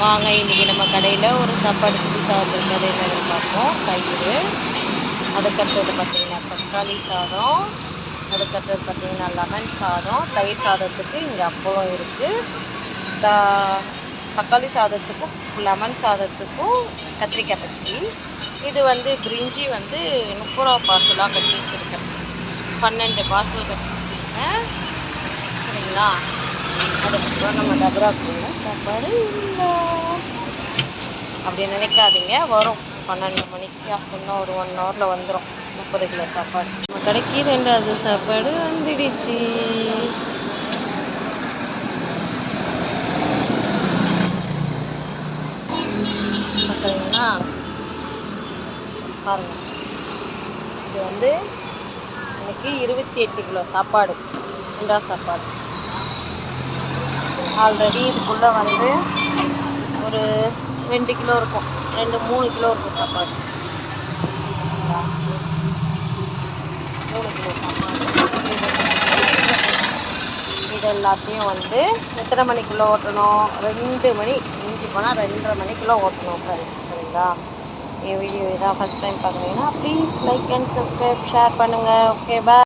வாங்க இன்றைக்கி நம்ம கடையில் ஒரு சாப்பாடு புதுசாக வந்திருக்கிறது என்னென்னு பார்ப்போம். தயிர், அதுக்கடுத்தது பார்த்திங்கன்னா தக்காளி சாதம், அதுக்கடுத்தது பார்த்திங்கன்னா லெமன் சாதம். தயிர் சாதத்துக்கு இங்கே அப்பளம் இருக்குது. தக்காளி சாதத்துக்கும் லெமன் சாதத்துக்கும் கத்திரிக்காய் பச்சடி. இது பிரிஞ்சி 30 ரூபா பார்சலாக கட்டி வச்சுருக்கேன். 12 பார்சல் கட்டி வச்சுருக்கேன். சரிங்களா? அதுக்கப்புறம் நம்ம டபராக்குள்ள சாப்பாடு இல்லை அப்படி நினைக்காதீங்க, வரும் 12 மணிக்கு. இன்னும் ஒரு 1 ஹவரில் வந்துடும் 30 கிலோ சாப்பாடு. நம்ம கடைக்கு 2வது சாப்பாடு வந்துடுச்சு. பார்த்தீங்கன்னா பாருங்கள், இது இன்னைக்கு 28 கிலோ சாப்பாடு, 2வது சாப்பாடு. ஆல்ரெடி இதுக்குள்ளே ஒரு 2 கிலோ இருக்கும், 2-3 கிலோ இருக்கும் சாப்பாடு. 3 கிலோ சாப்பாடு. இது எல்லாத்தையும் எத்தனை மணிக்குள்ளே ஓட்டணும்? 2 மணி, மிஞ்சி போனால் 2:30 மணிக்குள்ளே ஓட்டணும் ஃப்ரெண்ட்ஸ். சரிங்களா? என் வீடியோ இதான் ஃபஸ்ட் டைம் பார்க்குறீங்கன்னா please like and subscribe, share பண்ணுங்கள். ஓகே, பாய்.